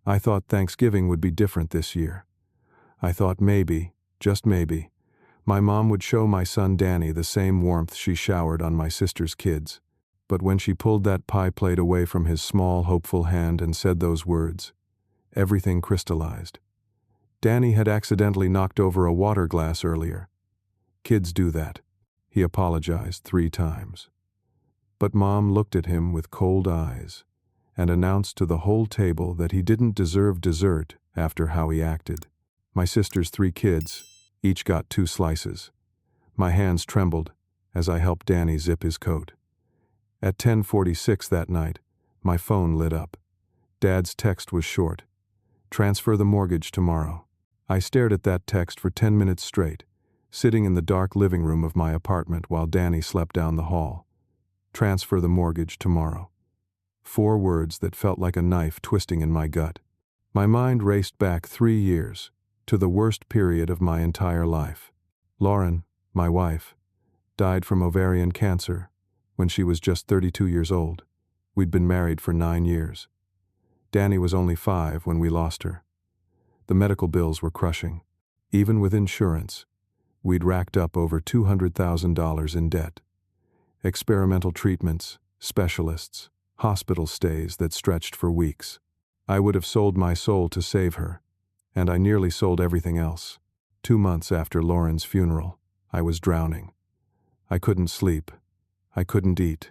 I thought Thanksgiving would be different this year. I thought maybe, just maybe, my mom would show my son Danny the same warmth she showered on my sister's kids. But when she pulled that pie plate away from his small, hopeful hand and said those words, everything crystallized. Danny had accidentally knocked over a water glass earlier. Kids do that. He apologized 3 times. But Mom looked at him with cold eyes and announced to the whole table that he didn't deserve dessert after how he acted. My sister's 3 kids each got 2 slices. My hands trembled as I helped Danny zip his coat. At 10:46 that night, my phone lit up. Dad's text was short. Transfer the mortgage tomorrow. I stared at that text for 10 minutes straight, sitting in the dark living room of my apartment while Danny slept down the hall. Transfer the mortgage tomorrow. 4 words that felt like a knife twisting in my gut. My mind raced back 3 years, to the worst period of my entire life. Lauren, my wife, died from ovarian cancer when she was just 32 years old. We'd been married for 9 years. Danny was only 5 when we lost her. The medical bills were crushing. Even with insurance, we'd racked up over $200,000 in debt. Experimental treatments, specialists, hospital stays that stretched for weeks. I would have sold my soul to save her, and I nearly sold everything else. 2 months after Lauren's funeral, I was drowning. I couldn't sleep. I couldn't eat.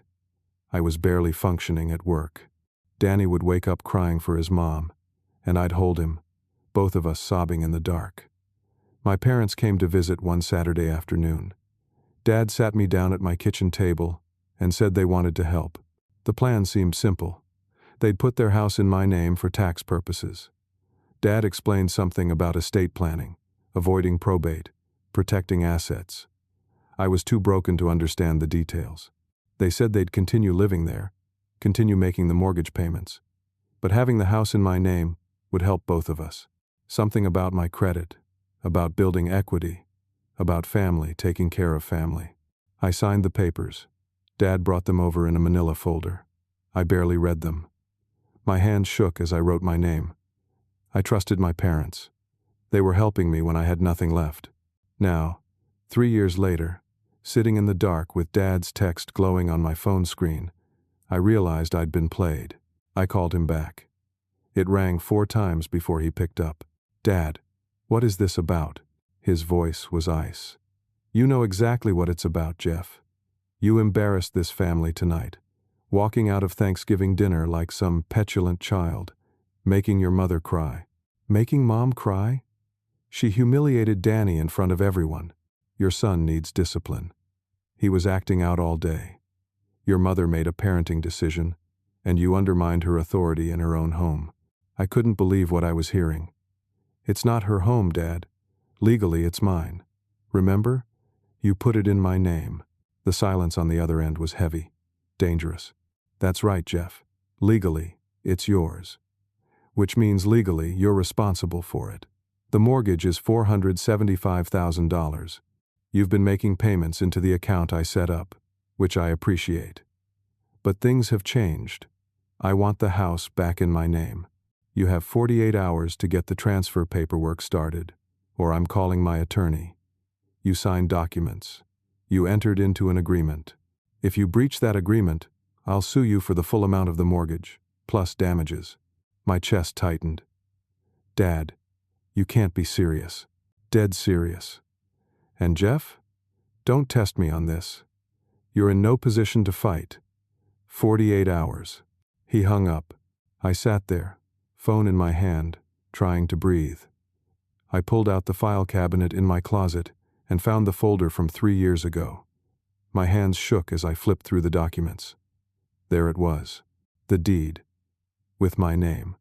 I was barely functioning at work. Danny would wake up crying for his mom, and I'd hold him, both of us sobbing in the dark. My parents came to visit one Saturday afternoon. Dad sat me down at my kitchen table and said they wanted to help. The plan seemed simple. They'd put their house in my name for tax purposes. Dad explained something about estate planning, avoiding probate, protecting assets. I was too broken to understand the details. They said they'd continue living there, continue making the mortgage payments. But having the house in my name would help both of us. Something about my credit, about building equity, about family, taking care of family. I signed the papers. Dad brought them over in a manila folder. I barely read them. My hands shook as I wrote my name. I trusted my parents. They were helping me when I had nothing left. Now, 3 years later, sitting in the dark with Dad's text glowing on my phone screen, I realized I'd been played. I called him back. It rang 4 times before he picked up. Dad, what is this about? His voice was ice. You know exactly what it's about, Jeff. You embarrassed this family tonight, walking out of Thanksgiving dinner like some petulant child, making your mother cry. Making Mom cry? She humiliated Danny in front of everyone. Your son needs discipline. He was acting out all day. Your mother made a parenting decision, and you undermined her authority in her own home. I couldn't believe what I was hearing. It's not her home, Dad. Legally, it's mine. Remember? You put it in my name. The silence on the other end was heavy, dangerous. That's right, Jeff. Legally, it's yours. Which means legally, you're responsible for it. The mortgage is $475,000. You've been making payments into the account I set up, which I appreciate. But things have changed. I want the house back in my name. You have 48 hours to get the transfer paperwork started, or I'm calling my attorney. You signed documents. You entered into an agreement. If you breach that agreement, I'll sue you for the full amount of the mortgage, plus damages. My chest tightened. Dad, you can't be serious. Dead serious. And Jeff? Don't test me on this. You're in no position to fight. 48 hours. He hung up. I sat there, phone in my hand, trying to breathe. I pulled out the file cabinet in my closet and found the folder from 3 years ago. My hands shook as I flipped through the documents. There it was. The deed. With my name.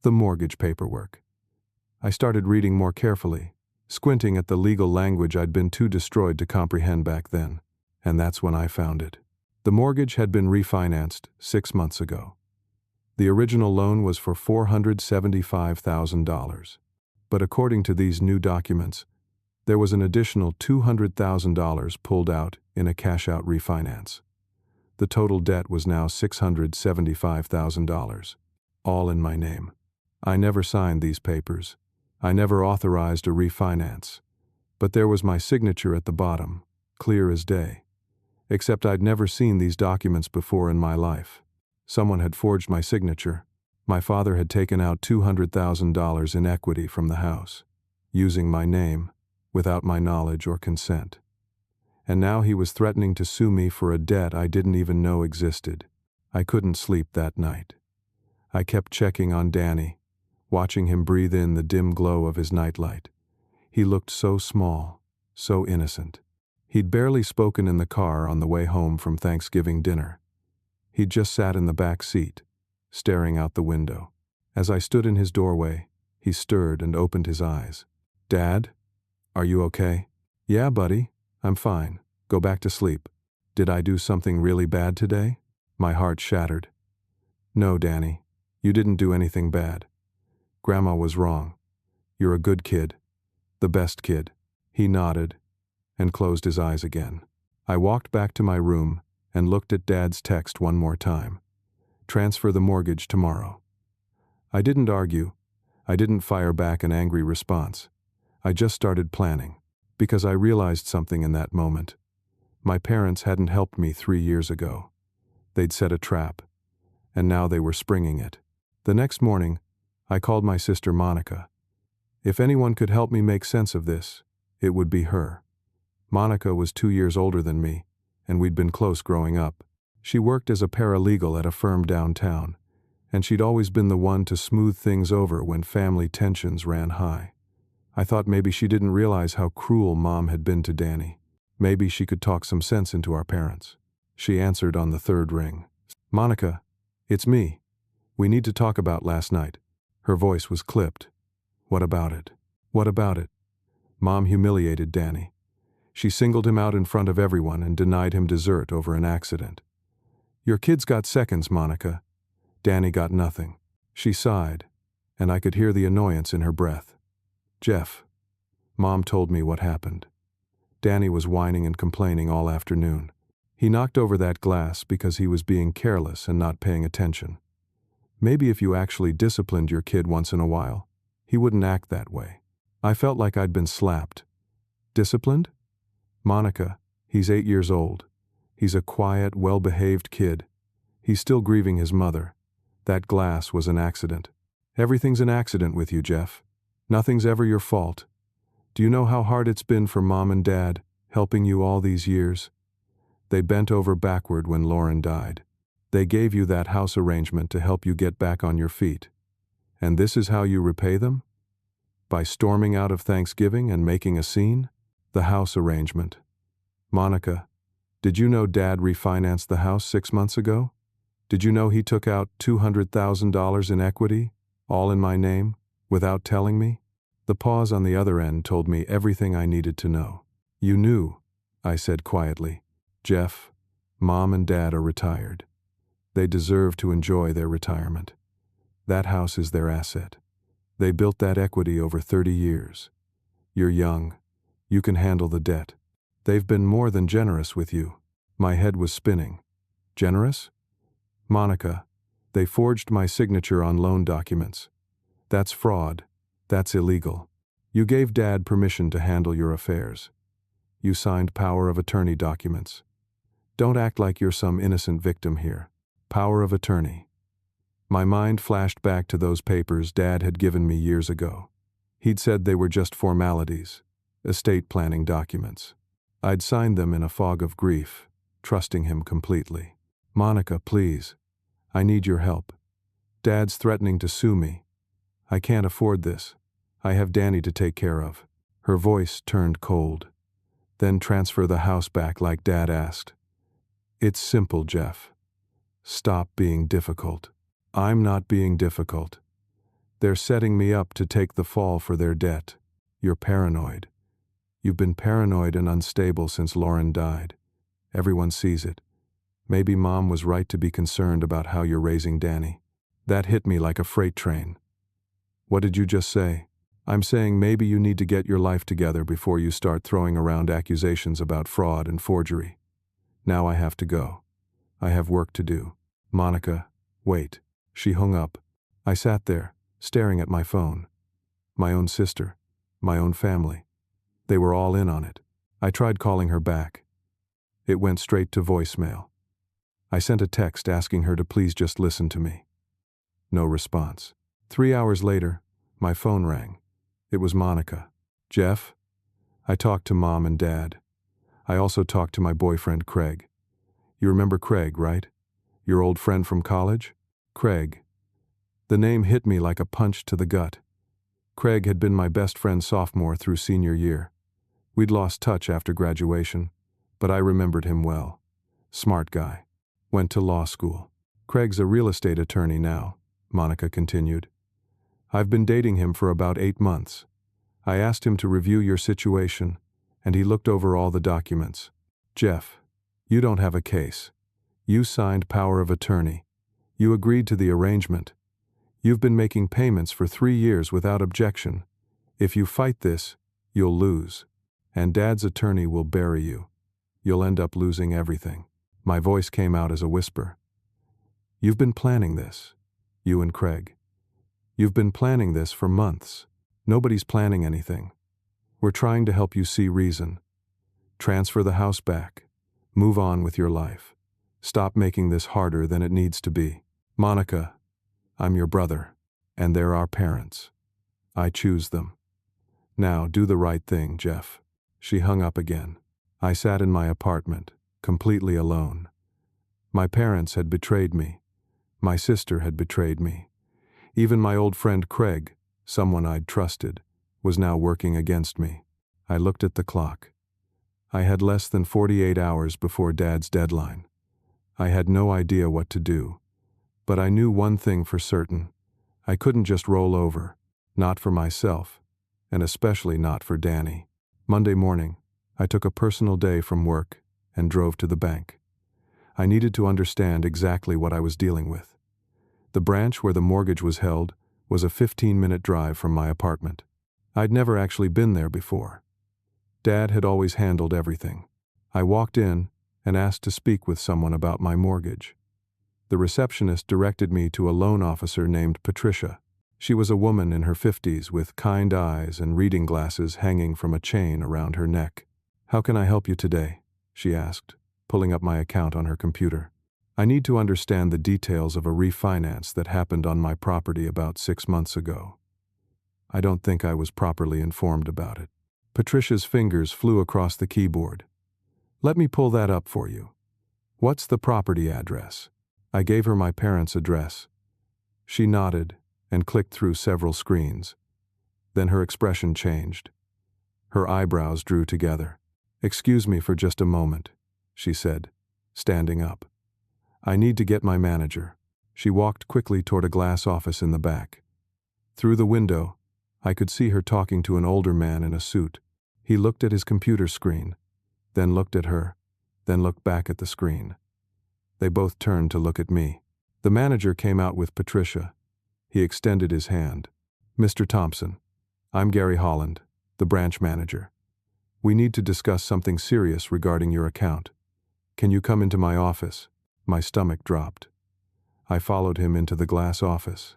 The mortgage paperwork. I started reading more carefully, squinting at the legal language I'd been too destroyed to comprehend back then. And that's when I found it. The mortgage had been refinanced 6 months ago. The original loan was for $475,000. But according to these new documents, there was an additional $200,000 pulled out in a cash-out refinance. The total debt was now $675,000, all in my name. I never signed these papers. I never authorized a refinance. But there was my signature at the bottom, clear as day. Except I'd never seen these documents before in my life. Someone had forged my signature. My father had taken out $200,000 in equity from the house, using my name, without my knowledge or consent. And now he was threatening to sue me for a debt I didn't even know existed. I couldn't sleep that night. I kept checking on Danny, watching him breathe in the dim glow of his nightlight. He looked so small, so innocent. He'd barely spoken in the car on the way home from Thanksgiving dinner. He'd just sat in the back seat, staring out the window. As I stood in his doorway, he stirred and opened his eyes. "Dad? Are you okay?" "Yeah, buddy, I'm fine. Go back to sleep." "Did I do something really bad today?" My heart shattered. "No, Danny, you didn't do anything bad. Grandma was wrong. You're a good kid. The best kid." He nodded and closed his eyes again. I walked back to my room and looked at Dad's text one more time. "Transfer the mortgage tomorrow." I didn't argue. I didn't fire back an angry response. I just started planning, because I realized something in that moment. My parents hadn't helped me 3 years ago. They'd set a trap, and now they were springing it. The next morning, I called my sister Monica. If anyone could help me make sense of this, it would be her. Monica was 2 years older than me, and we'd been close growing up. She worked as a paralegal at a firm downtown, and she'd always been the one to smooth things over when family tensions ran high. I thought maybe she didn't realize how cruel Mom had been to Danny. Maybe she could talk some sense into our parents. She answered on the third ring. "Monica, it's me. We need to talk about last night." Her voice was clipped. "What about it? What about it?" Mom humiliated Danny. She singled him out in front of everyone and denied him dessert over an accident. "Your kids got seconds, Monica. Danny got nothing." She sighed, and I could hear the annoyance in her breath. "Jeff." Mom told me what happened. Danny was whining and complaining all afternoon. He knocked over that glass because he was being careless and not paying attention. Maybe if you actually disciplined your kid once in a while, he wouldn't act that way. I felt like I'd been slapped. Disciplined? "Monica, he's 8 years old. He's a quiet, well-behaved kid. He's still grieving his mother. That glass was an accident." "Everything's an accident with you, Jeff. Nothing's ever your fault. Do you know how hard it's been for Mom and Dad, helping you all these years? They bent over backward when Lauren died. They gave you that house arrangement to help you get back on your feet. And this is how you repay them? By storming out of Thanksgiving and making a scene? The house arrangement. Monica, did you know Dad refinanced the house 6 months ago? Did you know he took out $200,000 in equity, all in my name, without telling me?" The pause on the other end told me everything I needed to know. "You knew," I said quietly. "Jeff, Mom and Dad are retired. They deserve to enjoy their retirement. That house is their asset. They built that equity over 30 years. You're young. You can handle the debt. They've been more than generous with you." My head was spinning. "Generous?" "Monica, they forged my signature on loan documents. That's fraud. That's illegal. You gave Dad permission to handle your affairs. You signed power of attorney documents. Don't act like you're some innocent victim here. Power of attorney." My mind flashed back to those papers Dad had given me years ago. He'd said they were just formalities, estate planning documents. I'd signed them in a fog of grief, trusting him completely. "Monica, please. I need your help. Dad's threatening to sue me. I can't afford this. I have Danny to take care of." Her voice turned cold. "Then transfer the house back like Dad asked. It's simple, Jeff. Stop being difficult." "I'm not being difficult. They're setting me up to take the fall for their debt. You're paranoid. You've been paranoid and unstable since Lauren died. Everyone sees it. Maybe Mom was right to be concerned about how you're raising Danny." That hit me like a freight train. "What did you just say?" "I'm saying maybe you need to get your life together before you start throwing around accusations about fraud and forgery. Now I have to go. I have work to do." "Monica, wait." She hung up. I sat there, staring at my phone. My own sister, my own family. They were all in on it. I tried calling her back. It went straight to voicemail. I sent a text asking her to please just listen to me. No response. 3 hours later, my phone rang. It was Monica. Jeff? I talked to Mom and Dad. I also talked to my boyfriend Craig. You remember Craig, right? Your old friend from college? Craig. The name hit me like a punch to the gut. Craig had been my best friend sophomore through senior year. We'd lost touch after graduation, but I remembered him well. Smart guy. Went to law school. Craig's a real estate attorney now, Monica continued. I've been dating him for about 8 months. I asked him to review your situation, and he looked over all the documents. Jeff, you don't have a case. You signed power of attorney. You agreed to the arrangement. You've been making payments for 3 years without objection. If you fight this, you'll lose. And Dad's attorney will bury you. You'll end up losing everything. My voice came out as a whisper. You've been planning this, you and Craig. You've been planning this for months. Nobody's planning anything. We're trying to help you see reason. Transfer the house back. Move on with your life. Stop making this harder than it needs to be. Monica, I'm your brother, and they're our parents. I choose them. Now do the right thing, Jeff. She hung up again. I sat in my apartment, completely alone. My parents had betrayed me. My sister had betrayed me. Even my old friend Craig, someone I'd trusted, was now working against me. I looked at the clock. I had less than 48 hours before Dad's deadline. I had no idea what to do. But I knew one thing for certain. I couldn't just roll over. Not for myself, and especially not for Danny. Monday morning, I took a personal day from work and drove to the bank. I needed to understand exactly what I was dealing with. The branch where the mortgage was held was a 15-minute drive from my apartment. I'd never actually been there before. Dad had always handled everything. I walked in and asked to speak with someone about my mortgage. The receptionist directed me to a loan officer named Patricia. She was a woman in her 50s with kind eyes and reading glasses hanging from a chain around her neck. "How can I help you today?" she asked, pulling up my account on her computer. "I need to understand the details of a refinance that happened on my property about 6 months ago. I don't think I was properly informed about it." Patricia's fingers flew across the keyboard. "Let me pull that up for you. What's the property address?" I gave her my parents' address. She nodded and clicked through several screens. Then her expression changed. Her eyebrows drew together. "Excuse me for just a moment," she said, standing up. "I need to get my manager." She walked quickly toward a glass office in the back. Through the window, I could see her talking to an older man in a suit. He looked at his computer screen, then looked at her, then looked back at the screen. They both turned to look at me. The manager came out with Patricia. He extended his hand. "Mr. Thompson, I'm Gary Holland, the branch manager. We need to discuss something serious regarding your account. Can you come into my office?" My stomach dropped. I followed him into the glass office.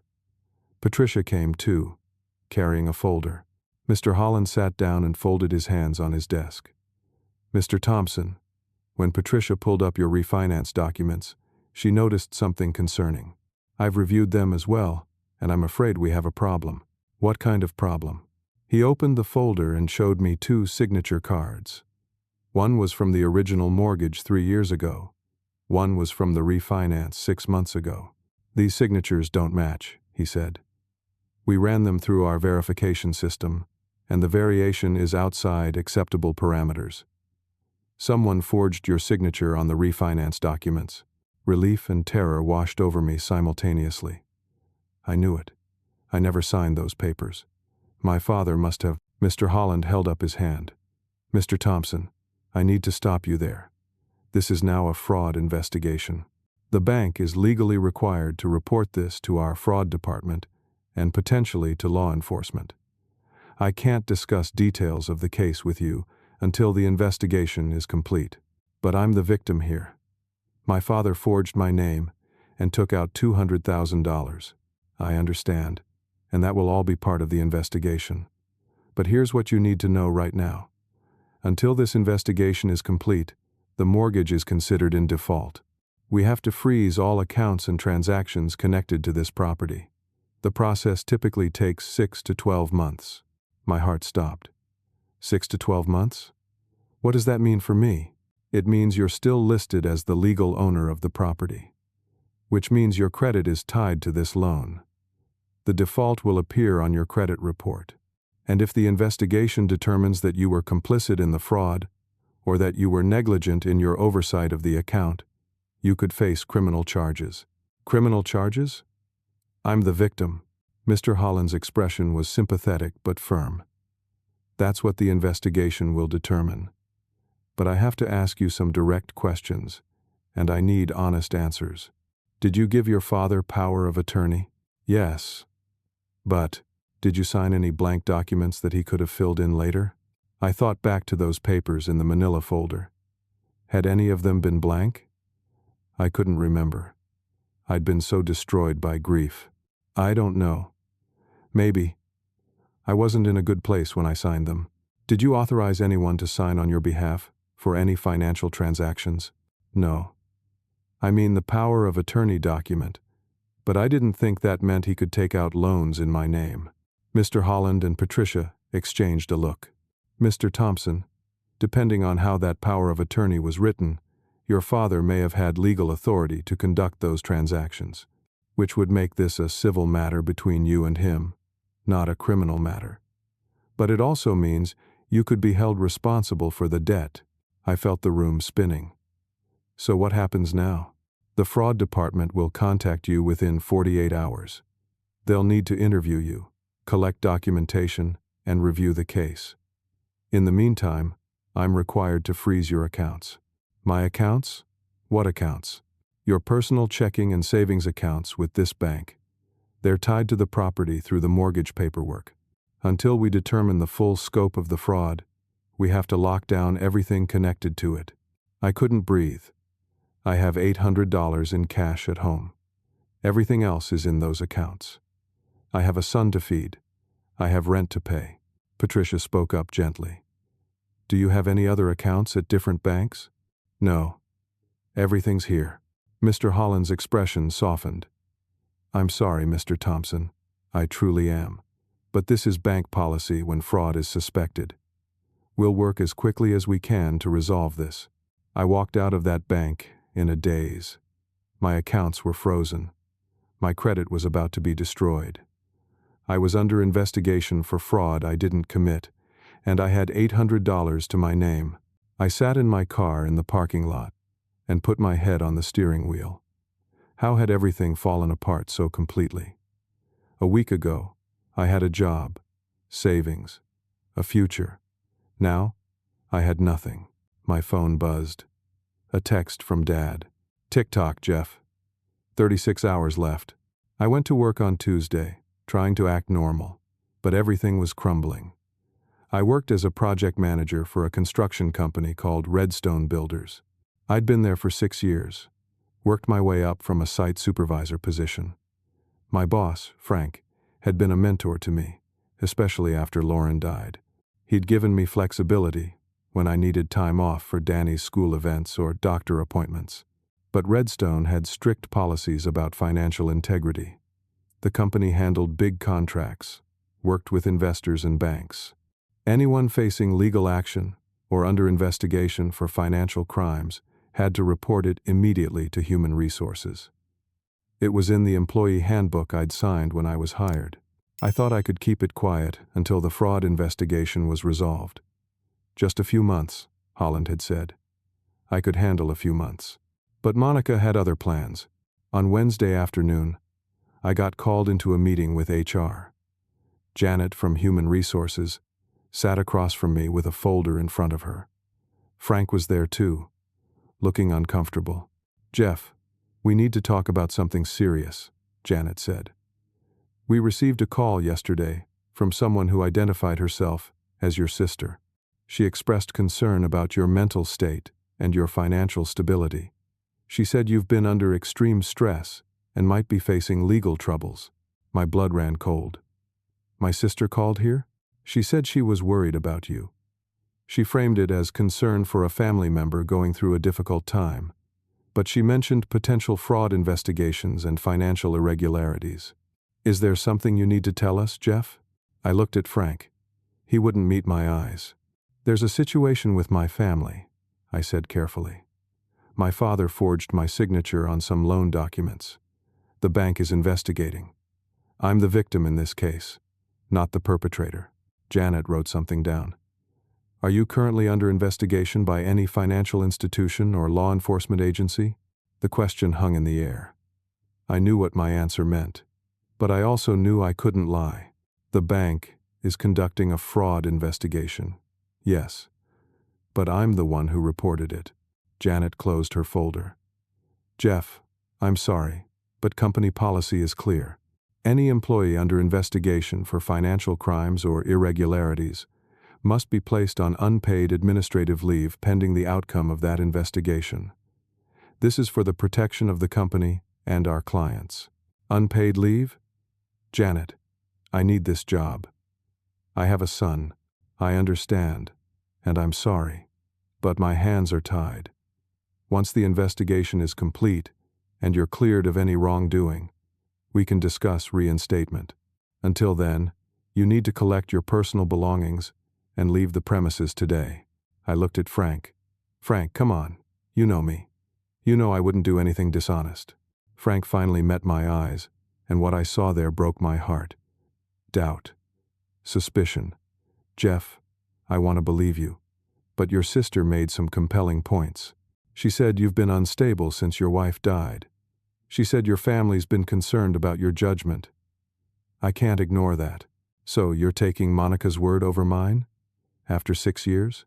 Patricia came too, carrying a folder. Mr. Holland sat down and folded his hands on his desk. "Mr. Thompson, when Patricia pulled up your refinance documents, she noticed something concerning. I've reviewed them as well, and I'm afraid we have a problem." "What kind of problem?" He opened the folder and showed me 2 signature cards. One was from the original mortgage 3 years ago. One was from the refinance 6 months ago. "These signatures don't match," he said. "We ran them through our verification system, and the variation is outside acceptable parameters. Someone forged your signature on the refinance documents." Relief and terror washed over me simultaneously. I knew it. I never signed those papers. My father must have. Mr. Holland held up his hand. "Mr. Thompson, I need to stop you there. This is now a fraud investigation. The bank is legally required to report this to our fraud department and potentially to law enforcement. I can't discuss details of the case with you until the investigation is complete. But I'm the victim here. My father forged my name and took out $200,000. I understand, and that will all be part of the investigation. But here's what you need to know right now. Until this investigation is complete, the mortgage is considered in default. We have to freeze all accounts and transactions connected to this property. The process typically takes 6 to 12 months. My heart stopped. 6 to 12 months? What does that mean for me? It means you're still listed as the legal owner of the property, which means your credit is tied to this loan. The default will appear on your credit report. And if the investigation determines that you were complicit in the fraud, or that you were negligent in your oversight of the account, you could face criminal charges. Criminal charges? I'm the victim. Mr. Holland's expression was sympathetic but firm. That's what the investigation will determine. But I have to ask you some direct questions, and I need honest answers. Did you give your father power of attorney? Yes. But did you sign any blank documents that he could have filled in later? I thought back to those papers in the manila folder. Had any of them been blank? I couldn't remember. I'd been so destroyed by grief. I don't know. Maybe. I wasn't in a good place when I signed them. Did you authorize anyone to sign on your behalf for any financial transactions? No. I mean the power of attorney document, but I didn't think that meant he could take out loans in my name. Mr. Holland and Patricia exchanged a look. Mr. Thompson, depending on how that power of attorney was written, your father may have had legal authority to conduct those transactions, which would make this a civil matter between you and him, not a criminal matter. But it also means you could be held responsible for the debt. I felt the room spinning. So what happens now? The fraud department will contact you within 48 hours. They'll need to interview you, collect documentation, and review the case. In the meantime, I'm required to freeze your accounts. My accounts? What accounts? Your personal checking and savings accounts with this bank. They're tied to the property through the mortgage paperwork. Until we determine the full scope of the fraud, we have to lock down everything connected to it. I couldn't breathe. I have $800 in cash at home. Everything else is in those accounts. I have a son to feed. I have rent to pay. Patricia spoke up gently. Do you have any other accounts at different banks? No. Everything's here. Mr. Holland's expression softened. I'm sorry, Mr. Thompson. I truly am. But this is bank policy when fraud is suspected. We'll work as quickly as we can to resolve this. I walked out of that bank in a daze. My accounts were frozen. My credit was about to be destroyed. I was under investigation for fraud I didn't commit, and I had $800 to my name. I sat in my car in the parking lot and put my head on the steering wheel. How had everything fallen apart so completely? A week ago, I had a job, savings, a future. Now, I had nothing. My phone buzzed. A text from Dad. Tick-tock, Jeff. 36 hours left. I went to work on Tuesday, trying to act normal, but everything was crumbling. I worked as a project manager for a construction company called Redstone Builders. I'd been there for 6 years, worked my way up from a site supervisor position. My boss, Frank, had been a mentor to me, especially after Lauren died. He'd given me flexibility when I needed time off for Danny's school events or doctor appointments. But Redstone had strict policies about financial integrity. The company handled big contracts, worked with investors and banks. Anyone facing legal action or under investigation for financial crimes had to report it immediately to Human Resources. It was in the employee handbook I'd signed when I was hired. I thought I could keep it quiet until the fraud investigation was resolved. Just a few months, Holland had said. I could handle a few months. But Monica had other plans. On Wednesday afternoon, I got called into a meeting with HR. Janet from Human Resources sat across from me with a folder in front of her. Frank was there too, looking uncomfortable. Jeff, we need to talk about something serious, Janet said. We received a call yesterday from someone who identified herself as your sister. She expressed concern about your mental state and your financial stability. She said you've been under extreme stress and might be facing legal troubles. My blood ran cold. My sister called here? She said she was worried about you. She framed it as concern for a family member going through a difficult time, but she mentioned potential fraud investigations and financial irregularities. Is there something you need to tell us, Jeff? I looked at Frank. He wouldn't meet my eyes. There's a situation with my family, I said carefully. My father forged my signature on some loan documents. The bank is investigating. I'm the victim in this case, not the perpetrator. Janet wrote something down. Are you currently under investigation by any financial institution or law enforcement agency? The question hung in the air. I knew what my answer meant, but I also knew I couldn't lie. The bank is conducting a fraud investigation. Yes, but I'm the one who reported it. Janet closed her folder. Jeff, I'm sorry, but company policy is clear. Any employee under investigation for financial crimes or irregularities must be placed on unpaid administrative leave pending the outcome of that investigation. This is for the protection of the company and our clients. Unpaid leave? Janet, I need this job. I have a son. I understand, and I'm sorry, but my hands are tied. Once the investigation is complete and you're cleared of any wrongdoing, we can discuss reinstatement. Until then, you need to collect your personal belongings and leave the premises today. I looked at Frank. Frank, come on. You know me. You know I wouldn't do anything dishonest. Frank finally met my eyes, and what I saw there broke my heart. Doubt. Suspicion. Jeff, I want to believe you, but your sister made some compelling points. She said you've been unstable since your wife died. She said your family's been concerned about your judgment. I can't ignore that. So you're taking Monica's word over mine? After 6 years?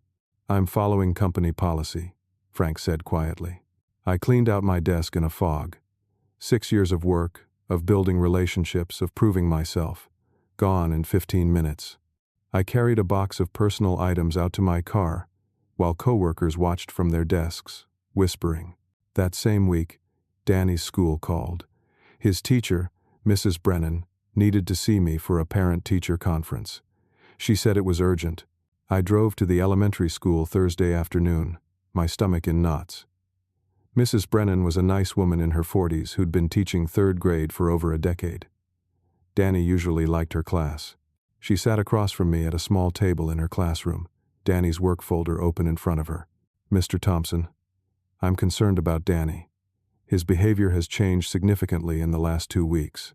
I'm following company policy, Frank said quietly. I cleaned out my desk in a fog. 6 years of work, of building relationships, of proving myself, gone in 15 minutes. I carried a box of personal items out to my car, while coworkers watched from their desks, whispering. That same week, Danny's school called. His teacher, Mrs. Brennan, needed to see me for a parent-teacher conference. She said it was urgent. I drove to the elementary school Thursday afternoon, my stomach in knots. Mrs. Brennan was a nice woman in her 40s who'd been teaching 3rd grade for over a decade. Danny usually liked her class. She sat across from me at a small table in her classroom, Danny's work folder open in front of her. Mr. Thompson, I'm concerned about Danny. His behavior has changed significantly in the last 2 weeks.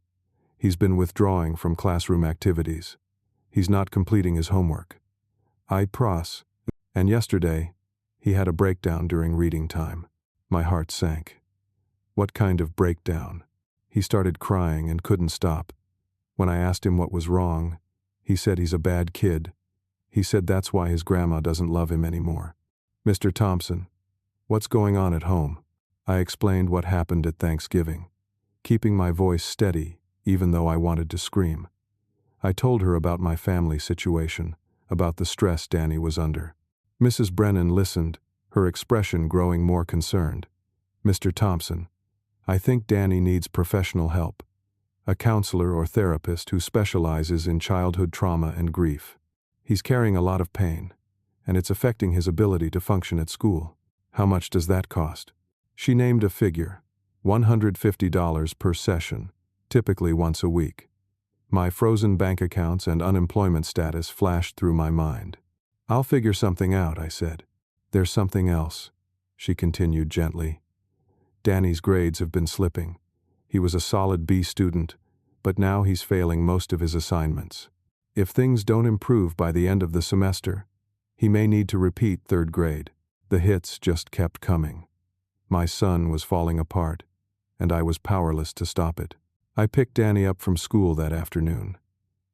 He's been withdrawing from classroom activities. He's not completing his homework. And yesterday, he had a breakdown during reading time. My heart sank. What kind of breakdown? He started crying and couldn't stop. When I asked him what was wrong, he said he's a bad kid. He said that's why his grandma doesn't love him anymore. Mr. Thompson, what's going on at home? I explained what happened at Thanksgiving, keeping my voice steady even though I wanted to scream. I told her about my family situation, about the stress Danny was under. Mrs. Brennan listened, her expression growing more concerned. Mr. Thompson, I think Danny needs professional help. A counselor or therapist who specializes in childhood trauma and grief. He's carrying a lot of pain, and it's affecting his ability to function at school. How much does that cost? She named a figure, $150 per session, typically once a week. My frozen bank accounts and unemployment status flashed through my mind. I'll figure something out, I said. There's something else, she continued gently. Danny's grades have been slipping. He was a solid B student, but now he's failing most of his assignments. If things don't improve by the end of the semester, he may need to repeat 3rd grade. The hits just kept coming. My son was falling apart, and I was powerless to stop it. I picked Danny up from school that afternoon.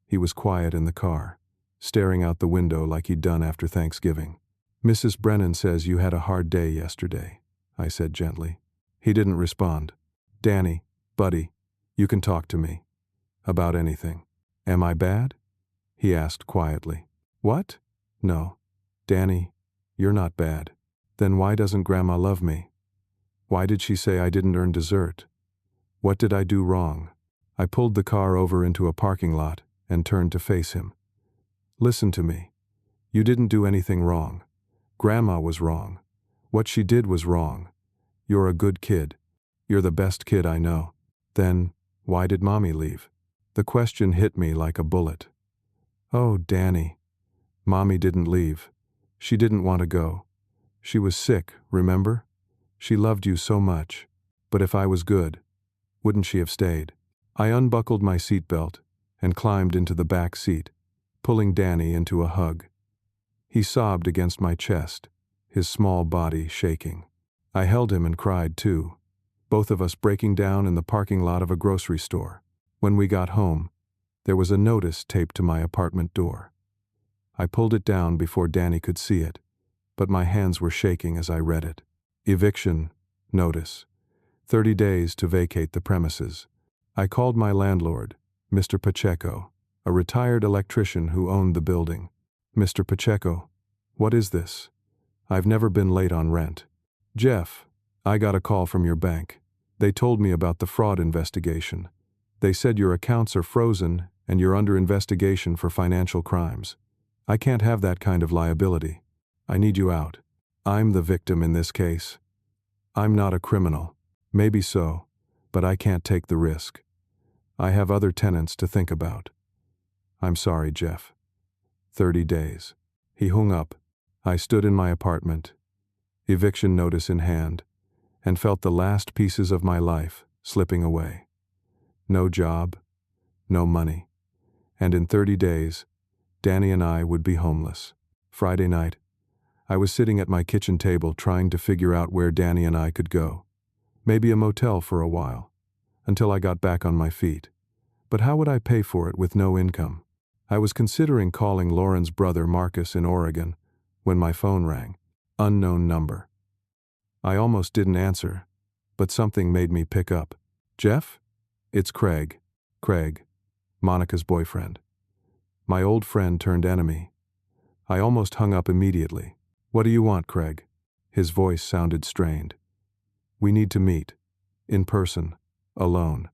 He was quiet in the car, staring out the window like he'd done after Thanksgiving. Mrs. Brennan says you had a hard day yesterday, I said gently. He didn't respond. Danny, buddy, you can talk to me. About anything. Am I bad? He asked quietly. What? No. Danny, you're not bad. Then why doesn't Grandma love me? Why did she say I didn't earn dessert? What did I do wrong? I pulled the car over into a parking lot and turned to face him. "Listen to me. You didn't do anything wrong. Grandma was wrong. What she did was wrong. You're a good kid. You're the best kid I know." "Then, why did Mommy leave?" The question hit me like a bullet. "Oh, Danny. Mommy didn't leave. She didn't want to go. She was sick, remember? She loved you so much. But if I was good, wouldn't she have stayed?" I unbuckled my seatbelt and climbed into the back seat, pulling Danny into a hug. He sobbed against my chest, his small body shaking. I held him and cried too, both of us breaking down in the parking lot of a grocery store. When we got home, there was a notice taped to my apartment door. I pulled it down before Danny could see it, but my hands were shaking as I read it. Eviction notice. 30 days to vacate the premises. I called my landlord, Mr. Pacheco, a retired electrician who owned the building. "Mr. Pacheco, what is this? I've never been late on rent." "Jeff, I got a call from your bank. They told me about the fraud investigation. They said your accounts are frozen and you're under investigation for financial crimes. I can't have that kind of liability. I need you out. I'm the victim in this case. I'm not a criminal. Maybe so, but I can't take the risk. I have other tenants to think about. I'm sorry, Jeff. 30 days. He hung up. I stood in my apartment, eviction notice in hand, and felt the last pieces of my life slipping away. No job, no money, and in 30 days, Danny and I would be homeless. Friday night, I was sitting at my kitchen table trying to figure out where Danny and I could go. Maybe a motel for a while, until I got back on my feet. But how would I pay for it with no income? I was considering calling Lauren's brother Marcus in Oregon when my phone rang. Unknown number. I almost didn't answer, but something made me pick up. "Jeff? It's Craig." Craig, Monica's boyfriend. My old friend turned enemy. I almost hung up immediately. "What do you want, Craig?" His voice sounded strained. "We need to meet. In person. Alone.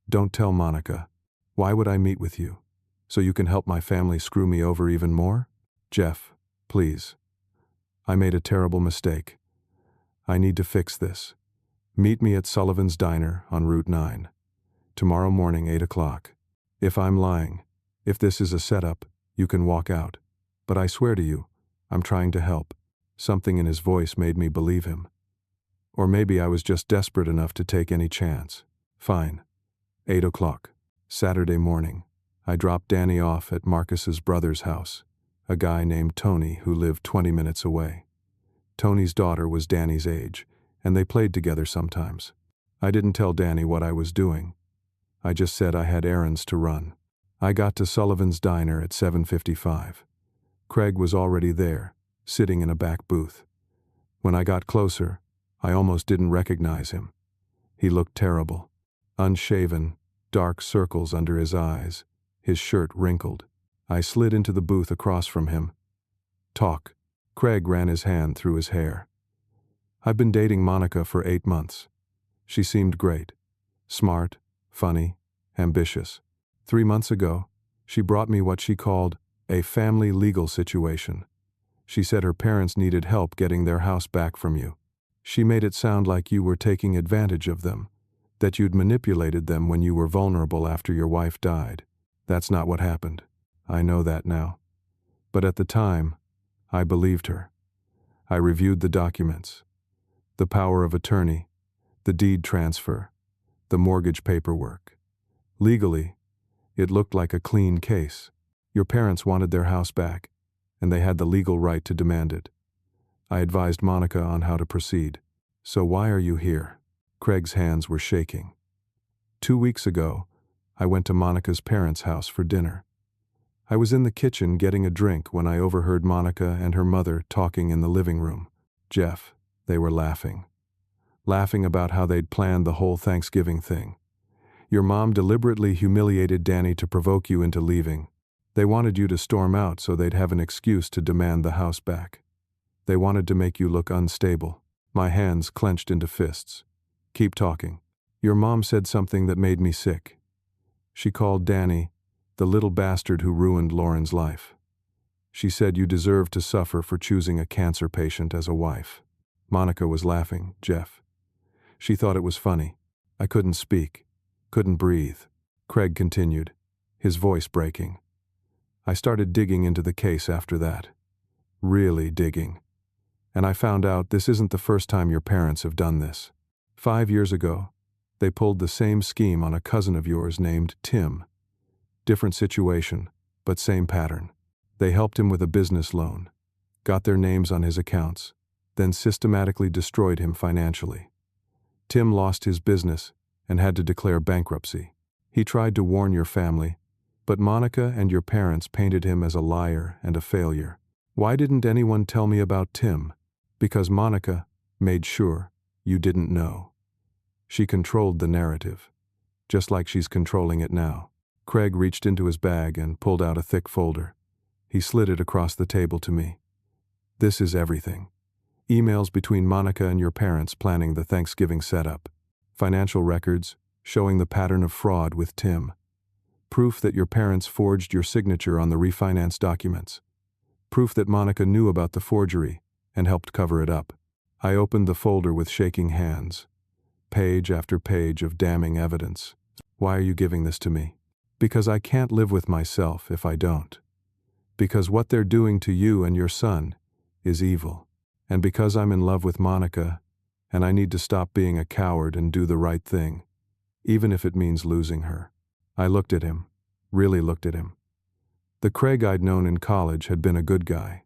Don't tell Monica. Why would I meet with you? So you can help my family screw me over even more? Jeff, please. I made a terrible mistake. I need to fix this. Meet me at Sullivan's Diner on Route 9. Tomorrow morning, 8 o'clock. If I'm lying, if this is a setup, you can walk out. But I swear to you, I'm trying to help." Something in his voice made me believe him. Or maybe I was just desperate enough to take any chance. Fine. 8 o'clock. Saturday morning. I dropped Danny off at Marcus's brother's house, a guy named Tony who lived 20 minutes away. Tony's daughter was Danny's age, and they played together sometimes. I didn't tell Danny what I was doing. I just said I had errands to run. I got to Sullivan's Diner at 7:55. Craig was already there, sitting in a back booth. When I got closer, I almost didn't recognize him. He looked terrible. Unshaven, dark circles under his eyes, his shirt wrinkled. I slid into the booth across from him. "Talk." Craig ran his hand through his hair. "I've been dating Monica for 8 months. She seemed great. Smart, funny, ambitious. 3 months ago, she brought me what she called a family legal situation. She said her parents needed help getting their house back from you. She made it sound like you were taking advantage of them, that you'd manipulated them when you were vulnerable after your wife died. That's not what happened. I know that now. But at the time, I believed her. I reviewed the documents, the power of attorney, the deed transfer, the mortgage paperwork. Legally, it looked like a clean case. Your parents wanted their house back, and they had the legal right to demand it. I advised Monica on how to proceed. So why are you here?" Craig's hands were shaking. 2 weeks ago, I went to Monica's parents' house for dinner. I was in the kitchen getting a drink when I overheard Monica and her mother talking in the living room. Jeff, they were laughing. Laughing about how they'd planned the whole Thanksgiving thing. Your mom deliberately humiliated Danny to provoke you into leaving. They wanted you to storm out so they'd have an excuse to demand the house back. They wanted to make you look unstable. My hands clenched into fists. "Keep talking." "Your mom said something that made me sick. She called Danny The little bastard who ruined Lauren's life. She said you deserved to suffer for choosing a cancer patient as a wife. Monica was laughing, Jeff. She thought it was funny. I couldn't speak, couldn't breathe. Craig continued, his voice breaking. I started digging into the case after that. Really digging. And I found out this isn't the first time your parents have done this. 5 years ago, they pulled the same scheme on a cousin of yours named Tim. Different situation, but same pattern. They helped him with a business loan, got their names on his accounts, then systematically destroyed him financially. Tim lost his business and had to declare bankruptcy. He tried to warn your family, but Monica and your parents painted him as a liar and a failure. Why didn't anyone tell me about Tim? Because Monica made sure you didn't know. She controlled the narrative, just like she's controlling it now. Craig reached into his bag and pulled out a thick folder. He slid it across the table to me. This is everything. Emails between Monica and your parents planning the Thanksgiving setup. Financial records showing the pattern of fraud with Tim. Proof that your parents forged your signature on the refinance documents. Proof that Monica knew about the forgery and helped cover it up. I opened the folder with shaking hands. Page after page of damning evidence. Why are you giving this to me? Because I can't live with myself if I don't. Because what they're doing to you and your son is evil. And because I'm in love with Monica, and I need to stop being a coward and do the right thing, even if it means losing her. I looked at him, really looked at him. The Craig I'd known in college had been a good guy.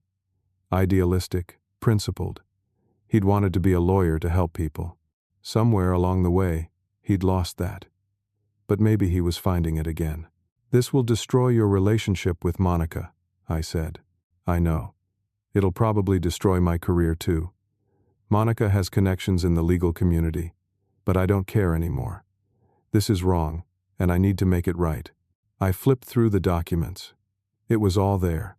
Idealistic, principled. He'd wanted to be a lawyer to help people. Somewhere along the way, he'd lost that. But maybe he was finding it again. This will destroy your relationship with Monica, I said. I know. It'll probably destroy my career too. Monica has connections in the legal community, but I don't care anymore. This is wrong, and I need to make it right. I flipped through the documents. It was all there.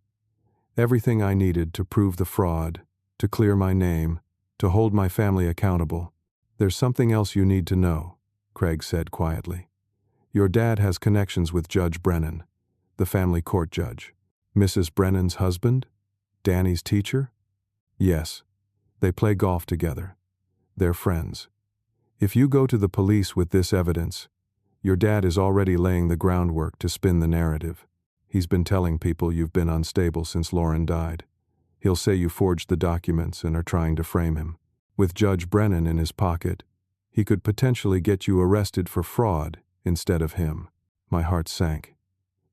Everything I needed to prove the fraud, to clear my name, to hold my family accountable. There's something else you need to know, Craig said quietly. Your dad has connections with Judge Brennan, the family court judge. Mrs. Brennan's husband? Danny's teacher? Yes. They play golf together. They're friends. If you go to the police with this evidence, your dad is already laying the groundwork to spin the narrative. He's been telling people you've been unstable since Lauren died. He'll say you forged the documents and are trying to frame him. With Judge Brennan in his pocket, he could potentially get you arrested for fraud instead of him. My heart sank.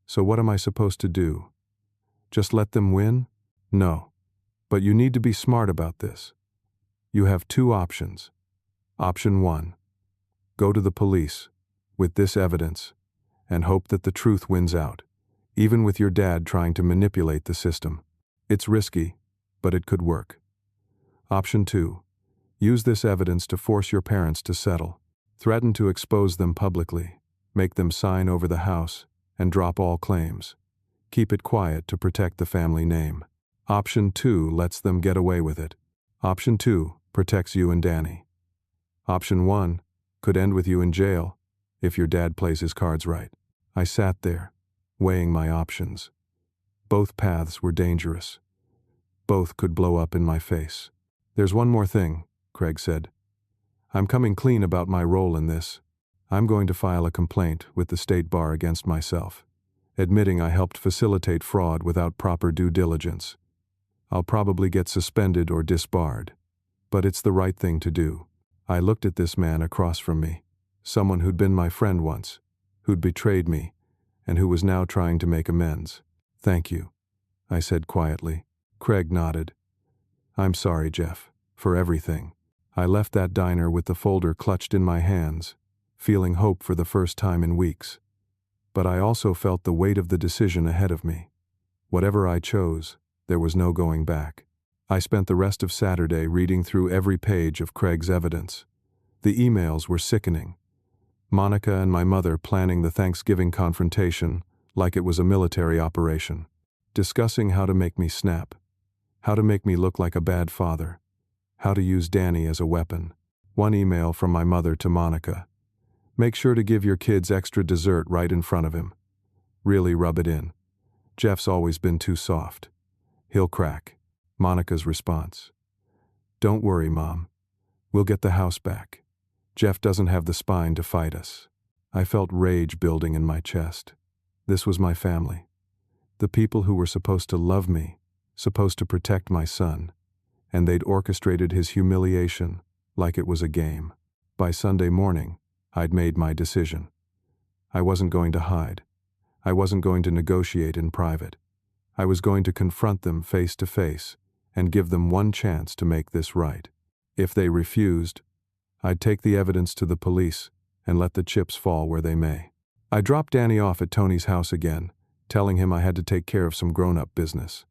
So what am I supposed to do? Just let them win? No. But you need to be smart about this. You have 2 options. Option 1. Go to the police with this evidence and hope that the truth wins out, even with your dad trying to manipulate the system. It's risky, but it could work. Option 2. Use this evidence to force your parents to settle. Threaten to expose them publicly, make them sign over the house, and drop all claims. Keep it quiet to protect the family name. Option 2 lets them get away with it. Option 2 protects you and Danny. Option 1 could end with you in jail if your dad plays his cards right. I sat there, weighing my options. Both paths were dangerous. Both could blow up in my face. There's one more thing, Craig said. I'm coming clean about my role in this. I'm going to file a complaint with the state bar against myself, admitting I helped facilitate fraud without proper due diligence. I'll probably get suspended or disbarred, but it's the right thing to do. I looked at this man across from me, someone who'd been my friend once, who'd betrayed me, and who was now trying to make amends. Thank you, I said quietly. Craig nodded. I'm sorry, Jeff, for everything. I left that diner with the folder clutched in my hands, feeling hope for the first time in weeks. But I also felt the weight of the decision ahead of me. Whatever I chose, there was no going back. I spent the rest of Saturday reading through every page of Craig's evidence. The emails were sickening. Monica and my mother planning the Thanksgiving confrontation like it was a military operation, discussing how to make me snap, how to make me look like a bad father, how to use Danny as a weapon. One email from my mother to Monica. Make sure to give your kids extra dessert right in front of him. Really rub it in. Jeff's always been too soft. He'll crack. Monica's response. Don't worry, Mom. We'll get the house back. Jeff doesn't have the spine to fight us. I felt rage building in my chest. This was my family. The people who were supposed to love me, supposed to protect my son, and they'd orchestrated his humiliation like it was a game. By Sunday morning, I'd made my decision. I wasn't going to hide. I wasn't going to negotiate in private. I was going to confront them face to face and give them one chance to make this right. If they refused, I'd take the evidence to the police and let the chips fall where they may. I dropped Danny off at Tony's house again, telling him I had to take care of some grown-up business.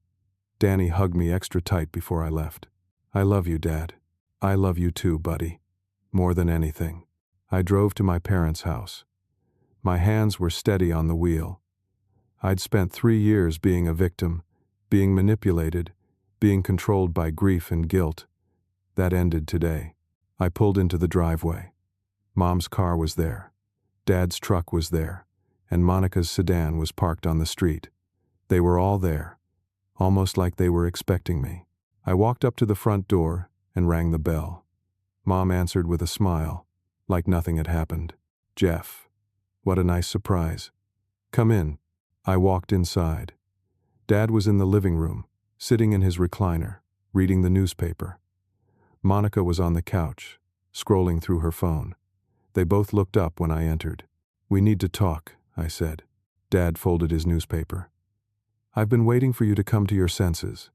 Danny hugged me extra tight before I left. I love you, Dad. I love you too, buddy. More than anything. I drove to my parents' house. My hands were steady on the wheel. I'd spent 3 years being a victim, being manipulated, being controlled by grief and guilt. That ended today. I pulled into the driveway. Mom's car was there. Dad's truck was there. And Monica's sedan was parked on the street. They were all there, almost like they were expecting me. I walked up to the front door and rang the bell. Mom answered with a smile, like nothing had happened. Jeff. What a nice surprise. Come in. I walked inside. Dad was in the living room, sitting in his recliner, reading the newspaper. Monica was on the couch, scrolling through her phone. They both looked up when I entered. We need to talk, I said. Dad folded his newspaper. I've been waiting for you to come to your senses.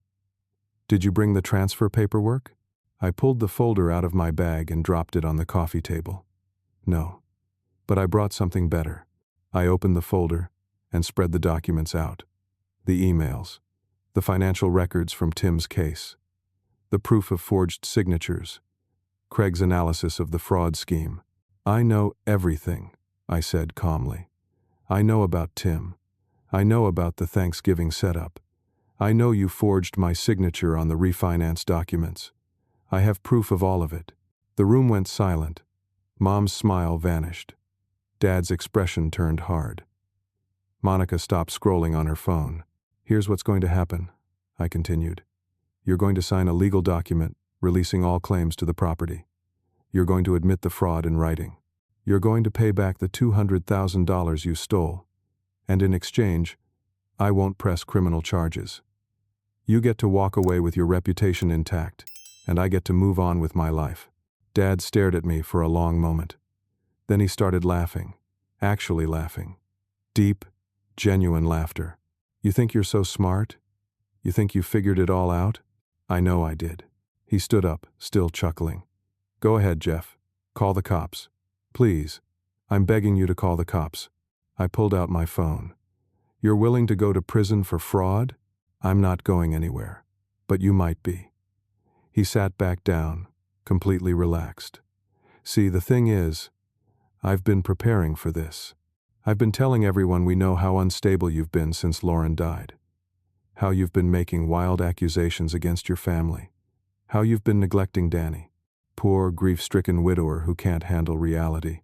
Did you bring the transfer paperwork? I pulled the folder out of my bag and dropped it on the coffee table. No. But I brought something better. I opened the folder and spread the documents out. The emails, the financial records from Tim's case, the proof of forged signatures, Craig's analysis of the fraud scheme. I know everything, I said calmly. I know about Tim. I know about the Thanksgiving setup. I know you forged my signature on the refinance documents. I have proof of all of it. The room went silent. Mom's smile vanished. Dad's expression turned hard. Monica stopped scrolling on her phone. Here's what's going to happen, I continued. You're going to sign a legal document releasing all claims to the property. You're going to admit the fraud in writing. You're going to pay back the $200,000 you stole. And in exchange, I won't press criminal charges. You get to walk away with your reputation intact, and I get to move on with my life. Dad stared at me for a long moment. Then he started laughing, actually laughing. Deep, genuine laughter. You think you're so smart? You think you figured it all out? I know I did. He stood up, still chuckling. Go ahead, Jeff. Call the cops. Please. I'm begging you to call the cops. I pulled out my phone. You're willing to go to prison for fraud? I'm not going anywhere. But you might be. He sat back down, completely relaxed. See, the thing is, I've been preparing for this. I've been telling everyone we know how unstable you've been since Lauren died. How you've been making wild accusations against your family. How you've been neglecting Danny. Poor, grief-stricken widower who can't handle reality.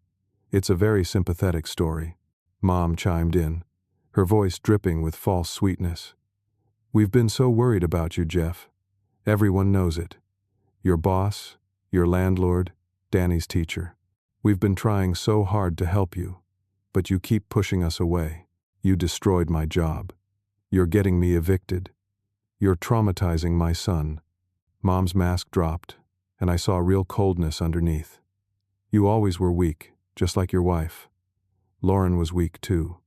It's a very sympathetic story. Mom chimed in, her voice dripping with false sweetness. We've been so worried about you, Jeff. Everyone knows it. Your boss, your landlord, Danny's teacher. We've been trying so hard to help you, but you keep pushing us away. You destroyed my job. You're getting me evicted. You're traumatizing my son. Mom's mask dropped, and I saw real coldness underneath. You always were weak, just like your wife. Lauren was weak too.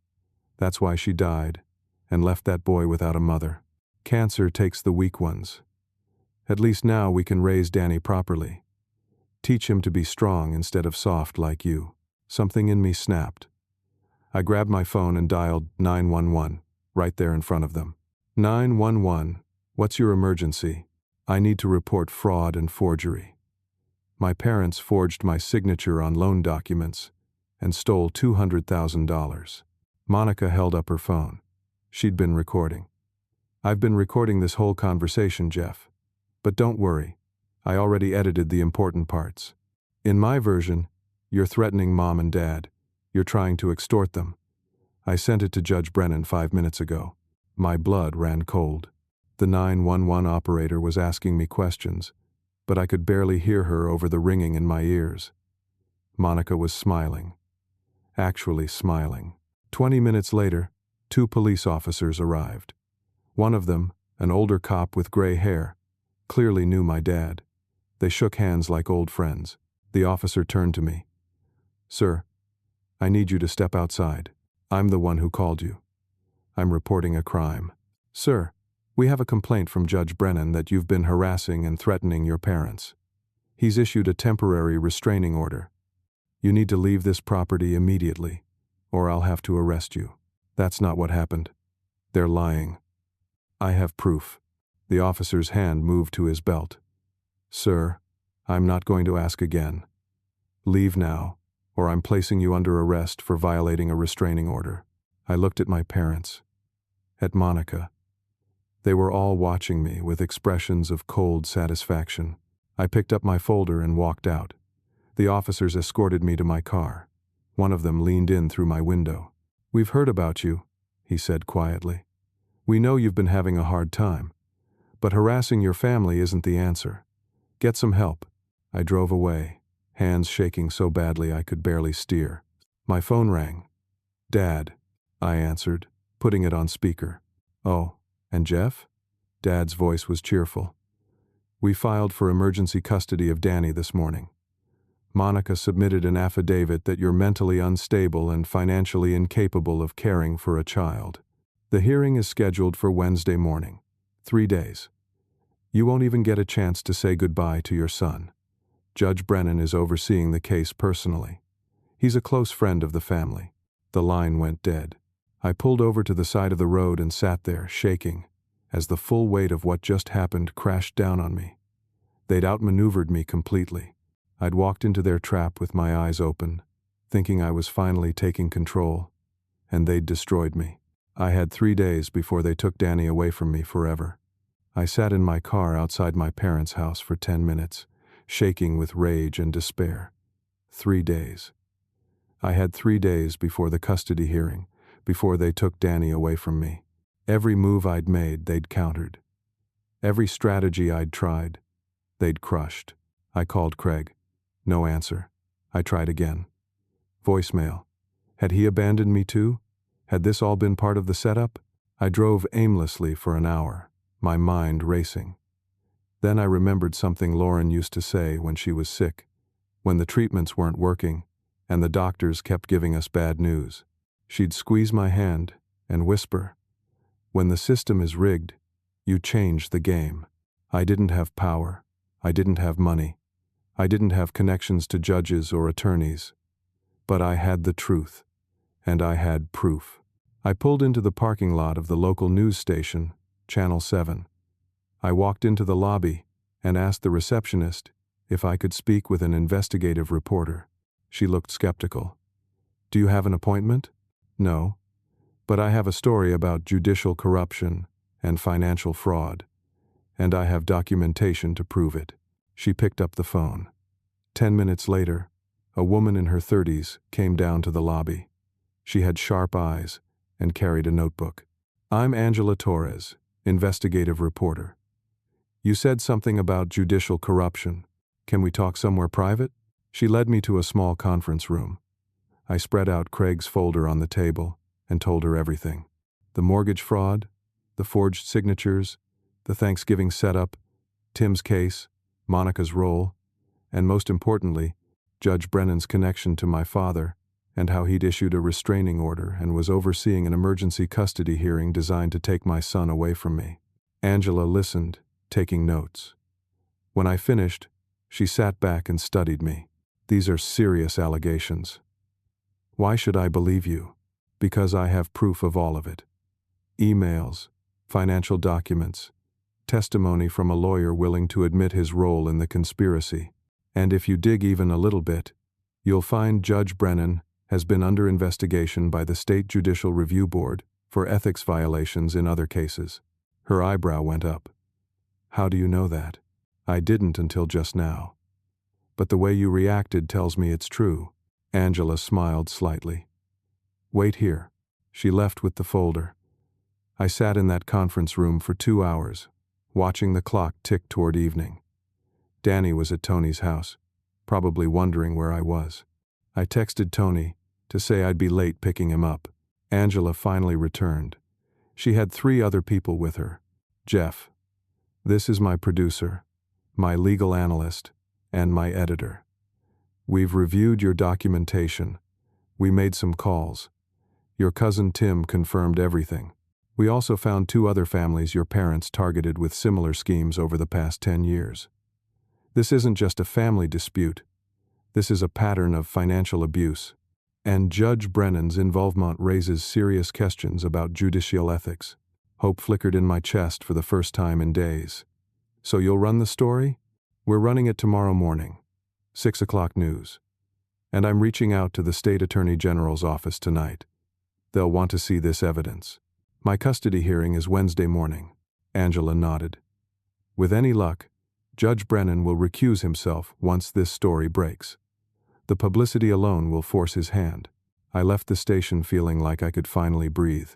That's why she died, and left that boy without a mother. Cancer takes the weak ones. At least now we can raise Danny properly. Teach him to be strong instead of soft like you. Something in me snapped. I grabbed my phone and dialed 911, right there in front of them. 911, what's your emergency? I need to report fraud and forgery. My parents forged my signature on loan documents and stole $200,000. Monica held up her phone. She'd been recording. I've been recording this whole conversation, Jeff. But don't worry, I already edited the important parts. In my version, you're threatening Mom and Dad. You're trying to extort them. I sent it to Judge Brennan 5 minutes ago. My blood ran cold. The 911 operator was asking me questions, but I could barely hear her over the ringing in my ears. Monica was smiling. Actually smiling. 20 minutes later, 2 police officers arrived. One of them, an older cop with gray hair, clearly knew my dad. They shook hands like old friends. The officer turned to me. "Sir, I need you to step outside. I'm the one who called you. I'm reporting a crime." "Sir, we have a complaint from Judge Brennan that you've been harassing and threatening your parents. He's issued a temporary restraining order. You need to leave this property immediately, or I'll have to arrest you." "That's not what happened. They're lying. I have proof." The officer's hand moved to his belt. "Sir, I'm not going to ask again. Leave now, or I'm placing you under arrest for violating a restraining order." I looked at my parents, at Monica. They were all watching me with expressions of cold satisfaction. I picked up my folder and walked out. The officers escorted me to my car. One of them leaned in through my window. "We've heard about you," he said quietly. "We know you've been having a hard time, but harassing your family isn't the answer. Get some help." I drove away, hands shaking so badly I could barely steer. My phone rang. "Dad," I answered, putting it on speaker. "Oh, and Jeff?" Dad's voice was cheerful. "We filed for emergency custody of Danny this morning. Monica submitted an affidavit that you're mentally unstable and financially incapable of caring for a child. The hearing is scheduled for Wednesday morning. 3 days. You won't even get a chance to say goodbye to your son. Judge Brennan is overseeing the case personally. He's a close friend of the family." The line went dead. I pulled over to the side of the road and sat there, shaking, as the full weight of what just happened crashed down on me. They'd outmaneuvered me completely. I'd walked into their trap with my eyes open, thinking I was finally taking control, and they'd destroyed me. I had 3 days before they took Danny away from me forever. I sat in my car outside my parents' house for 10 minutes, shaking with rage and despair. 3 days. I had 3 days before the custody hearing, before they took Danny away from me. Every move I'd made, they'd countered. Every strategy I'd tried, they'd crushed. I called Craig. No answer. I tried again. Voicemail. Had he abandoned me too? Had this all been part of the setup? I drove aimlessly for an hour, my mind racing. Then I remembered something Lauren used to say when she was sick, when the treatments weren't working, and the doctors kept giving us bad news. She'd squeeze my hand and whisper, "When the system is rigged, you change the game." I didn't have power. I didn't have money. I didn't have connections to judges or attorneys. But I had the truth, and I had proof. I pulled into the parking lot of the local news station, Channel 7. I walked into the lobby and asked the receptionist if I could speak with an investigative reporter. She looked skeptical. "Do you have an appointment?" "No, but I have a story about judicial corruption and financial fraud, and I have documentation to prove it." She picked up the phone. 10 minutes later, a woman in her 30s came down to the lobby. She had sharp eyes and carried a notebook. "I'm Angela Torres, investigative reporter. You said something about judicial corruption. Can we talk somewhere private?" She led me to a small conference room. I spread out Craig's folder on the table and told her everything. The mortgage fraud, the forged signatures, the Thanksgiving setup, Tim's case, Monica's role, and most importantly, Judge Brennan's connection to my father and how he'd issued a restraining order and was overseeing an emergency custody hearing designed to take my son away from me. Angela listened, taking notes. When I finished, she sat back and studied me. "These are serious allegations. Why should I believe you? Because I have proof of all of it. Emails, financial documents, testimony from a lawyer willing to admit his role in the conspiracy. And if you dig even a little bit, you'll find Judge Brennan has been under investigation by the State Judicial Review Board for ethics violations in other cases." Her eyebrow went up. "How do you know that?" "I didn't until just now. But the way you reacted tells me it's true." Angela smiled slightly. "Wait here." She left with the folder. I sat in that conference room for 2 hours, watching the clock tick toward evening. Danny was at Tony's house, probably wondering where I was. I texted Tony to say I'd be late picking him up. Angela finally returned. She had 3 other people with her. Jeff, this is my producer, my legal analyst, and my editor. We've reviewed your documentation. We made some calls. Your cousin Tim confirmed everything. We also found 2 other families your parents targeted with similar schemes over the past 10 years. This isn't just a family dispute. This is a pattern of financial abuse. And Judge Brennan's involvement raises serious questions about judicial ethics. Hope flickered in my chest for the first time in days. So you'll run the story? We're running it tomorrow morning. 6 o'clock news. And I'm reaching out to the State Attorney General's office tonight. They'll want to see this evidence. My custody hearing is Wednesday morning. Angela nodded. With any luck, Judge Brennan will recuse himself once this story breaks. The publicity alone will force his hand. I left the station feeling like I could finally breathe.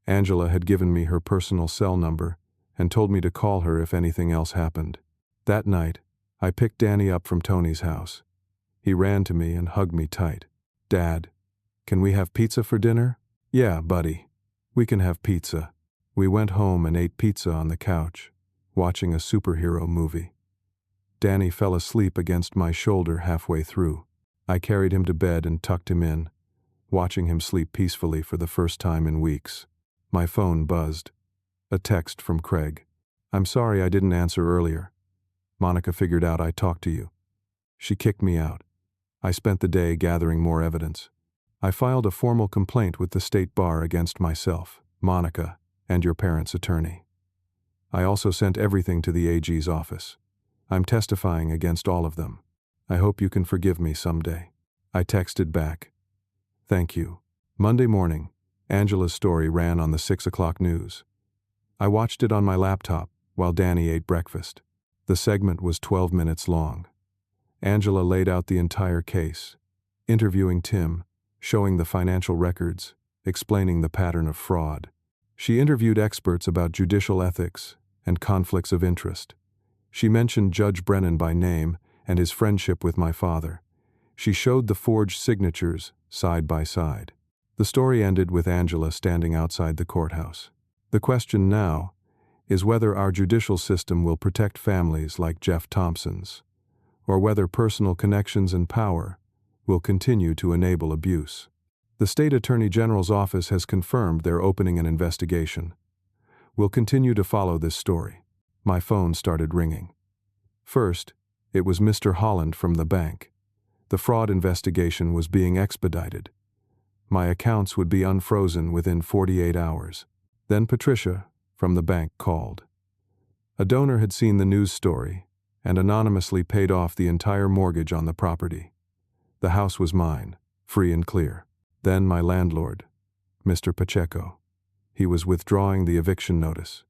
Angela had given me her personal cell number and told me to call her if anything else happened. That night, I picked Danny up from Tony's house. He ran to me and hugged me tight. Dad, can we have pizza for dinner? Yeah, buddy. We can have pizza. We went home and ate pizza on the couch, watching a superhero movie. Danny fell asleep against my shoulder halfway through. I carried him to bed and tucked him in, watching him sleep peacefully for the first time in weeks. My phone buzzed. A text from Craig. I'm sorry I didn't answer earlier. Monica figured out I talked to you. She kicked me out. I spent the day gathering more evidence. I filed a formal complaint with the state bar against myself, Monica, and your parents' attorney. I also sent everything to the AG's office. I'm testifying against all of them. I hope you can forgive me someday. I texted back. Thank you. Monday morning, Angela's story ran on the 6 o'clock news. I watched it on my laptop while Danny ate breakfast. The segment was 12 minutes long. Angela laid out the entire case, interviewing Tim, showing the financial records, explaining the pattern of fraud. She interviewed experts about judicial ethics and conflicts of interest. She mentioned Judge Brennan by name and his friendship with my father. She showed the forged signatures side by side. The story ended with Angela standing outside the courthouse. The question now is whether our judicial system will protect families like Jeff Thompson's, or whether personal connections and power will continue to enable abuse. The State Attorney General's office has confirmed they're opening an investigation. We'll continue to follow this story. My phone started ringing. First, it was Mr. Holland from the bank. The fraud investigation was being expedited. My accounts would be unfrozen within 48 hours. Then Patricia, from the bank, called. A donor had seen the news story and anonymously paid off the entire mortgage on the property. The house was mine, free and clear. Then my landlord, Mr. Pacheco. He was withdrawing the eviction notice.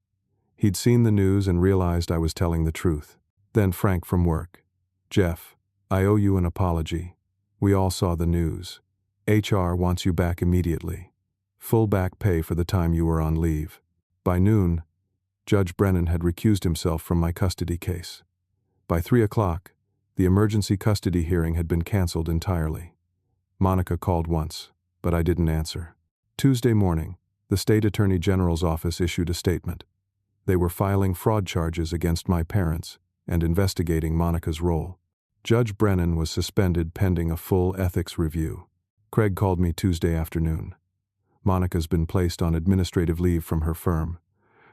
He'd seen the news and realized I was telling the truth. Then Frank from work. Jeff, I owe you an apology. We all saw the news. HR wants you back immediately. Full back pay for the time you were on leave. By noon, Judge Brennan had recused himself from my custody case. By 3 o'clock, the emergency custody hearing had been canceled entirely. Monica called once, but I didn't answer. Tuesday morning, the State Attorney General's office issued a statement. They were filing fraud charges against my parents and investigating Monica's role. Judge Brennan was suspended pending a full ethics review. Craig called me Tuesday afternoon. Monica's been placed on administrative leave from her firm.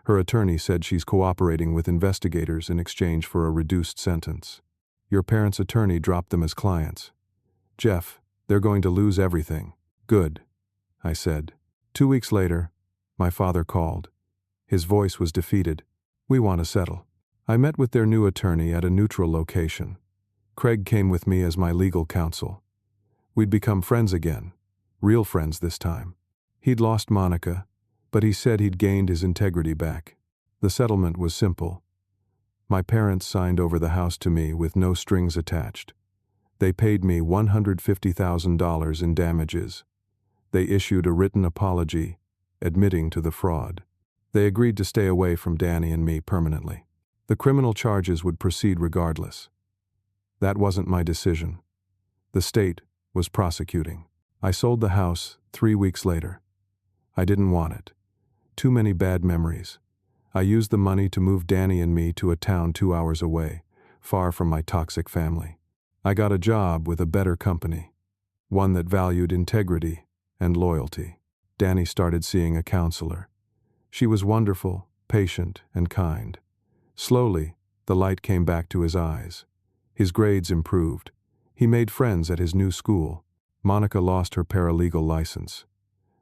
Her attorney said she's cooperating with investigators in exchange for a reduced sentence. Your parents' attorney dropped them as clients. Jeff, they're going to lose everything. Good, I said. 2 weeks later, my father called. His voice was defeated. We want to settle. I met with their new attorney at a neutral location. Craig came with me as my legal counsel. We'd become friends again, real friends this time. He'd lost Monica, but he said he'd gained his integrity back. The settlement was simple. My parents signed over the house to me with no strings attached. They paid me $150,000 in damages. They issued a written apology, admitting to the fraud. They agreed to stay away from Danny and me permanently. The criminal charges would proceed regardless. That wasn't my decision. The state was prosecuting. I sold the house 3 weeks later. I didn't want it. Too many bad memories. I used the money to move Danny and me to a town 2 hours away, far from my toxic family. I got a job with a better company, one that valued integrity and loyalty. Danny started seeing a counselor. She was wonderful, patient, and kind. Slowly, the light came back to his eyes. His grades improved. He made friends at his new school. Monica lost her paralegal license.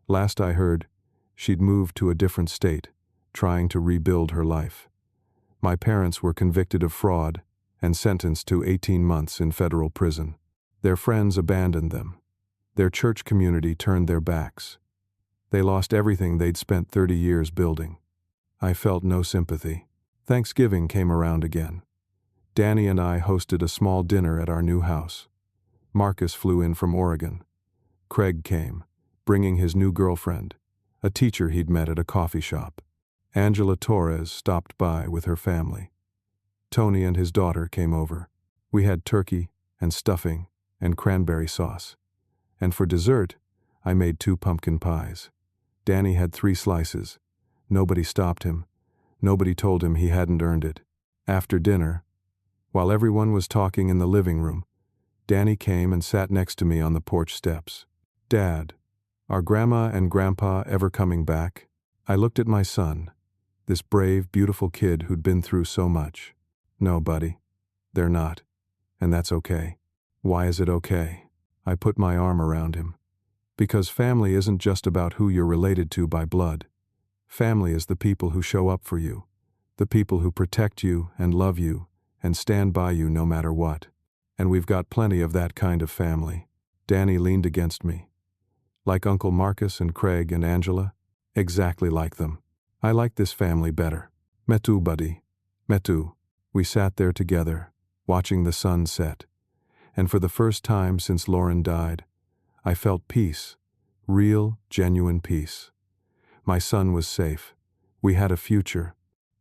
Last I heard, she'd moved to a different state, trying to rebuild her life. My parents were convicted of fraud and sentenced to 18 months in federal prison. Their friends abandoned them. Their church community turned their backs. They lost everything they'd spent 30 years building. I felt no sympathy. Thanksgiving came around again. Danny and I hosted a small dinner at our new house. Marcus flew in from Oregon. Craig came, bringing his new girlfriend, a teacher he'd met at a coffee shop. Angela Torres stopped by with her family. Tony and his daughter came over. We had turkey and stuffing and cranberry sauce. And for dessert, I made 2 pumpkin pies. Danny had 3 slices. Nobody stopped him. Nobody told him he hadn't earned it. After dinner, while everyone was talking in the living room, Danny came and sat next to me on the porch steps. "Dad, are Grandma and Grandpa ever coming back?" I looked at my son, this brave, beautiful kid who'd been through so much. "No, buddy, they're not. And that's okay." "Why is it okay?" I put my arm around him. "Because family isn't just about who you're related to by blood. Family is the people who show up for you, the people who protect you and love you and stand by you no matter what. And we've got plenty of that kind of family." Danny leaned against me. "Like Uncle Marcus and Craig and Angela?" "Exactly like them. I like this family better." "Metu, buddy. Metu." We sat there together, watching the sun set. And for the first time since Lauren died, I felt peace, real, genuine peace. My son was safe. We had a future.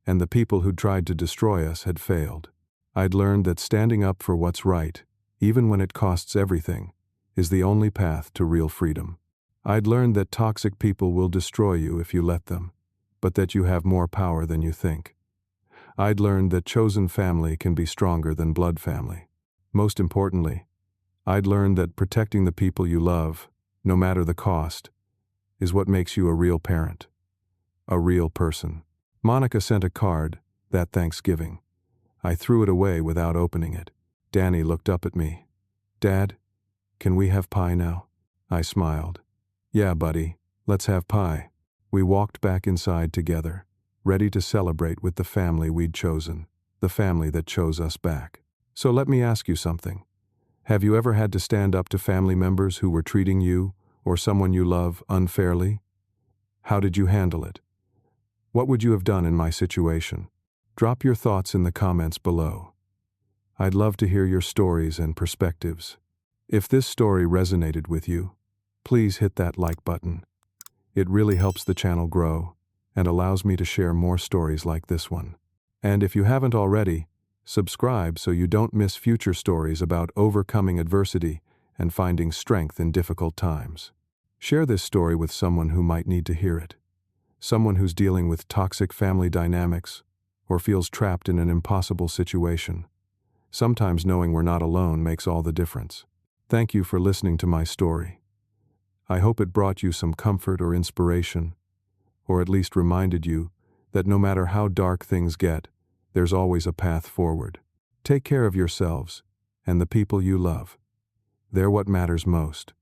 And the people who tried to destroy us had failed. I'd learned that standing up for what's right, even when it costs everything, is the only path to real freedom. I'd learned that toxic people will destroy you if you let them, but that you have more power than you think. I'd learned that chosen family can be stronger than blood family. Most importantly, I'd learned that protecting the people you love, no matter the cost, is what makes you a real parent, a real person. Monica sent a card that Thanksgiving. I threw it away without opening it. Danny looked up at me. "Dad, can we have pie now?" I smiled. "Yeah, buddy, let's have pie." We walked back inside together, ready to celebrate with the family we'd chosen, the family that chose us back. So let me ask you something. Have you ever had to stand up to family members who were treating you or someone you love unfairly? How did you handle it? What would you have done in my situation? Drop your thoughts in the comments below. I'd love to hear your stories and perspectives. If this story resonated with you, please hit that like button. It really helps the channel grow and allows me to share more stories like this one. And if you haven't already, subscribe so you don't miss future stories about overcoming adversity and finding strength in difficult times. Share this story with someone who might need to hear it. Someone who's dealing with toxic family dynamics or feels trapped in an impossible situation. Sometimes knowing we're not alone makes all the difference. Thank you for listening to my story. I hope it brought you some comfort or inspiration, or at least reminded you that no matter how dark things get, there's always a path forward. Take care of yourselves and the people you love. They're what matters most.